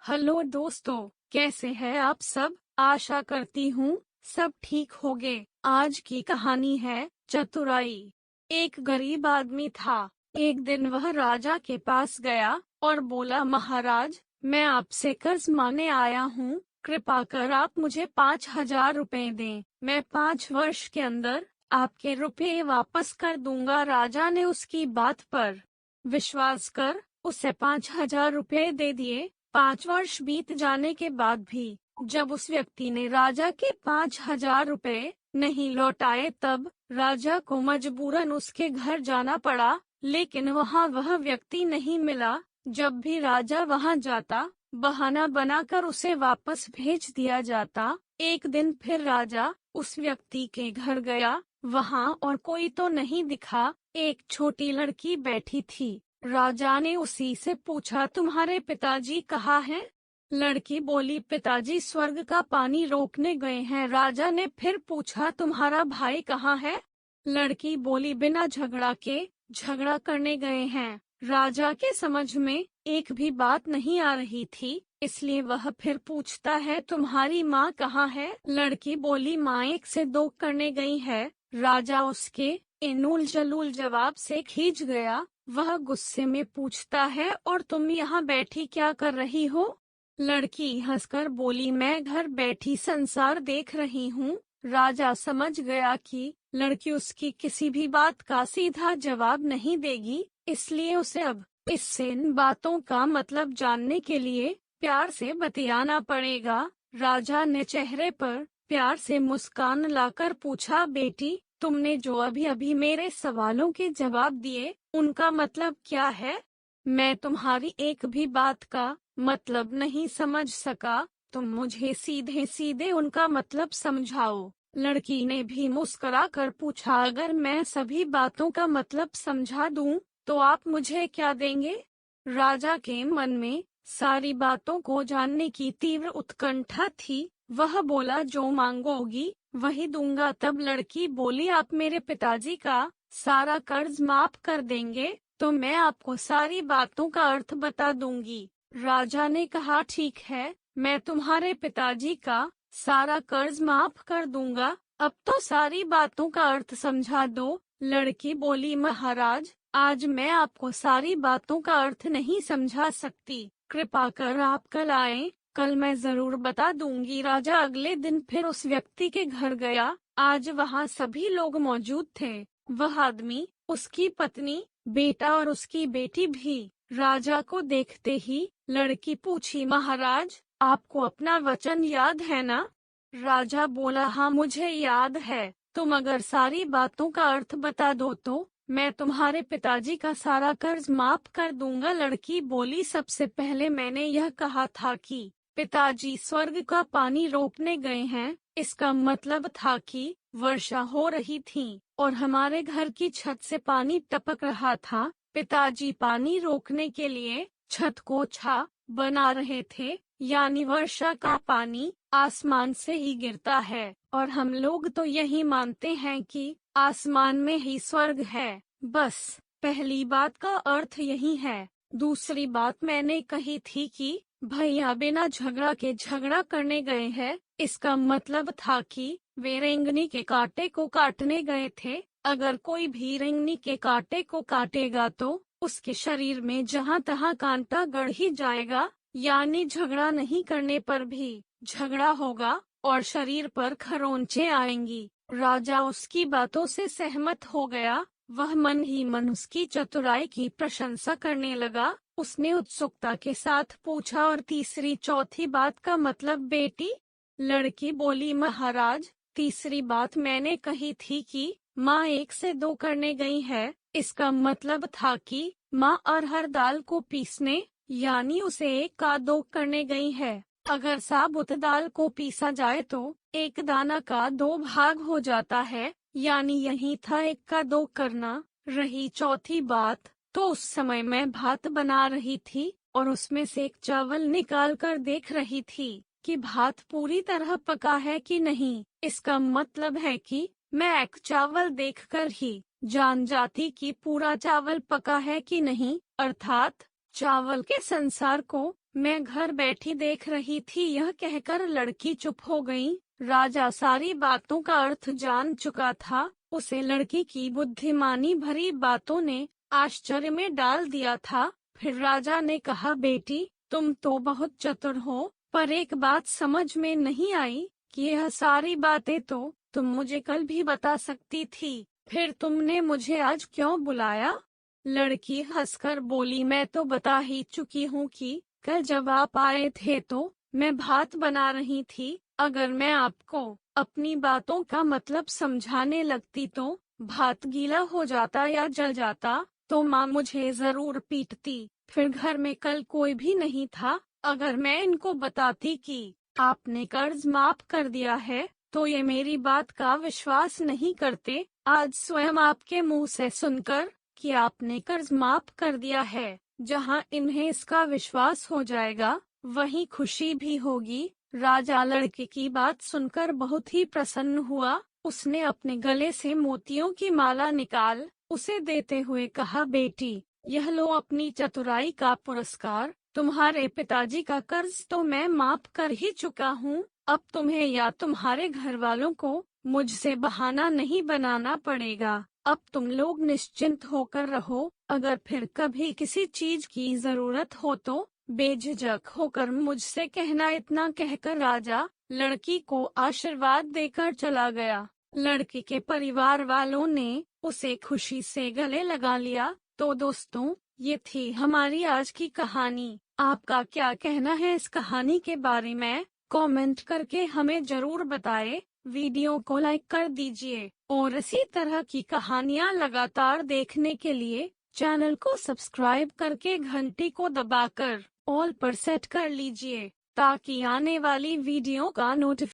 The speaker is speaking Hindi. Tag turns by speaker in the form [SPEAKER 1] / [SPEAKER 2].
[SPEAKER 1] हेलो दोस्तों, कैसे हैं आप सब। आशा करती हूँ सब ठीक होंगे। आज की कहानी है चतुराई। एक गरीब आदमी था। एक दिन वह राजा के पास गया और बोला, महाराज, मैं आपसे कर्ज मांगने आया हूँ। कृपा कर आप मुझे 5,000 रुपए दें। मैं 5 वर्ष के अंदर आपके रुपए वापस कर दूंगा। राजा ने उसकी बात पर विश्वास कर उसे 5,000 रुपए दे दिए। 5 वर्ष बीत जाने के बाद भी जब उस व्यक्ति ने राजा के 5,000 रुपए नहीं लौटाए, तब राजा को मजबूरन उसके घर जाना पड़ा। लेकिन वहाँ वह व्यक्ति नहीं मिला। जब भी राजा वहाँ जाता, बहाना बनाकर उसे वापस भेज दिया जाता। एक दिन फिर राजा उस व्यक्ति के घर गया। वहाँ और कोई तो नहीं दिखा। एक छोटी लड़की बैठी थी। राजा ने उसी से पूछा, तुम्हारे पिताजी कहाँ हैं? लड़की बोली, पिताजी स्वर्ग का पानी रोकने गए हैं। राजा ने फिर पूछा, तुम्हारा भाई कहाँ है? लड़की बोली, बिना झगड़ा के झगड़ा करने गए हैं। राजा के समझ में एक भी बात नहीं आ रही थी, इसलिए वह फिर पूछता है, तुम्हारी माँ कहाँ है? लड़की बोली, माँ 1 से 2 करने गई है। राजा उसके इन उलझुल जवाब से खींच गया। वह गुस्से में पूछता है, और तुम यहाँ बैठी क्या कर रही हो? लड़की हंसकर बोली, मैं घर बैठी संसार देख रही हूँ। राजा समझ गया कि लड़की उसकी किसी भी बात का सीधा जवाब नहीं देगी, इसलिए उसे अब इससे इन बातों का मतलब जानने के लिए प्यार से बतियाना पड़ेगा। राजा ने चेहरे पर प्यार से मुस्कान लाकर पूछा, बेटी, तुमने जो अभी अभी मेरे सवालों के जवाब दिए, उनका मतलब क्या है? मैं तुम्हारी एक भी बात का मतलब नहीं समझ सका। तुम मुझे सीधे सीधे उनका मतलब समझाओ। लड़की ने भी मुस्कुरा कर पूछा, अगर मैं सभी बातों का मतलब समझा दूं, तो आप मुझे क्या देंगे? राजा के मन में सारी बातों को जानने की तीव्र उत्कंठा थी। वह बोला, जो मांगोगी वही दूंगा। तब लड़की बोली, आप मेरे पिताजी का सारा कर्ज माफ कर देंगे तो मैं आपको सारी बातों का अर्थ बता दूंगी। राजा ने कहा, ठीक है, मैं तुम्हारे पिताजी का सारा कर्ज माफ कर दूंगा। अब तो सारी बातों का अर्थ समझा दो। लड़की बोली, महाराज, आज मैं आपको सारी बातों का अर्थ नहीं समझा सकती। कृपा कर आप कल आए, कल मैं जरूर बता दूंगी। राजा अगले दिन फिर उस व्यक्ति के घर गया। आज वहाँ सभी लोग मौजूद थे। वह आदमी, उसकी पत्नी, बेटा और उसकी बेटी भी। राजा को देखते ही लड़की पूछी, महाराज, आपको अपना वचन याद है ना? राजा बोला, हाँ मुझे याद है। तुम अगर सारी बातों का अर्थ बता दो तो मैं तुम्हारे पिताजी का सारा कर्ज माफ कर दूंगा। लड़की बोली, सबसे पहले मैंने यह कहा था कि पिताजी स्वर्ग का पानी रोकने गए हैं। इसका मतलब था कि वर्षा हो रही थी और हमारे घर की छत से पानी टपक रहा था। पिताजी पानी रोकने के लिए छत को छा बना रहे थे, यानी वर्षा का पानी आसमान से ही गिरता है, और हम लोग तो यही मानते हैं कि आसमान में ही स्वर्ग है। बस पहली बात का अर्थ यही है। दूसरी बात मैंने कही थी कि भैया बिना झगड़ा के झगड़ा करने गए हैं। इसका मतलब था कि वे रेंगनी के कांटे को काटने गए थे। अगर कोई भी रेंगनी के कांटे को काटेगा तो उसके शरीर में जहाँ तहाँ कांटा गड़ ही जाएगा, यानी झगड़ा नहीं करने पर भी झगड़ा होगा और शरीर पर खरोंचे आएंगी। राजा उसकी बातों से सहमत हो गया। वह मन ही मन उसकी चतुराई की प्रशंसा करने लगा। उसने उत्सुकता के साथ पूछा, और तीसरी चौथी बात का मतलब बेटी? लड़की बोली, महाराज, तीसरी बात मैंने कही थी कि माँ 1 से 2 करने गई है। इसका मतलब था कि माँ अरहर दाल को पीसने, यानी उसे 1 का 2 करने गई है। अगर साबुत दाल को पीसा जाए तो 1 दाना का 2 भाग हो जाता है, यानी यही था 1 का 2 करना। रही चौथी बात, तो उस समय मैं भात बना रही थी और उसमें से एक चावल निकाल कर देख रही थी कि भात पूरी तरह पका है कि नहीं। इसका मतलब है कि मैं एक चावल देखकर ही जान जाती कि पूरा चावल पका है कि नहीं, अर्थात चावल के संसार को मैं घर बैठी देख रही थी। यह कहकर लड़की चुप हो गई। राजा सारी बातों का अर्थ जान चुका था। उसे लड़की की बुद्धिमानी भरी बातों ने आश्चर्य में डाल दिया था। फिर राजा ने कहा, बेटी, तुम तो बहुत चतुर हो, पर एक बात समझ में नहीं आई कि यह सारी बातें तो तुम मुझे कल भी बता सकती थी। फिर तुमने मुझे आज क्यों बुलाया? लड़की हंसकर बोली, मैं तो बता ही चुकी हूँ कि कल जब आप आए थे तो मैं भात बना रही थी। अगर मैं आपको अपनी बातों का मतलब समझाने लगती तो भात गीला हो जाता या जल जाता तो माँ मुझे जरूर पीटती। फिर घर में कल कोई भी नहीं था। अगर मैं इनको बताती कि आपने कर्ज माफ कर दिया है तो ये मेरी बात का विश्वास नहीं करते। आज स्वयं आपके मुंह से सुनकर कि आपने कर्ज माफ कर दिया है, जहां इन्हें इसका विश्वास हो जाएगा वहीं खुशी भी होगी। राजा लड़के की बात सुनकर बहुत ही प्रसन्न हुआ। उसने अपने गले से मोतियों की माला निकाल उसे देते हुए कहा, बेटी, यह लो अपनी चतुराई का पुरस्कार। तुम्हारे पिताजी का कर्ज तो मैं माफ कर ही चुका हूँ। अब तुम्हें या तुम्हारे घर वालों को मुझसे बहाना नहीं बनाना पड़ेगा। अब तुम लोग निश्चिंत होकर रहो। अगर फिर कभी किसी चीज की जरूरत हो तो बेझिझक होकर मुझसे कहना। इतना कहकर राजा लड़की को आशीर्वाद देकर चला गया। लड़की के परिवार वालों ने उसे खुशी से गले लगा लिया। तो दोस्तों, ये थी हमारी आज की कहानी। आपका क्या कहना है इस कहानी के बारे में? कमेंट करके हमें जरूर बताएं। वीडियो को लाइक कर दीजिए और इसी तरह की कहानियाँ लगातार देखने के लिए चैनल को सब्सक्राइब करके घंटी को दबाकर ऑल पर सेट कर लीजिए ताकि आने वाली वीडियो का नोटिफिकेशन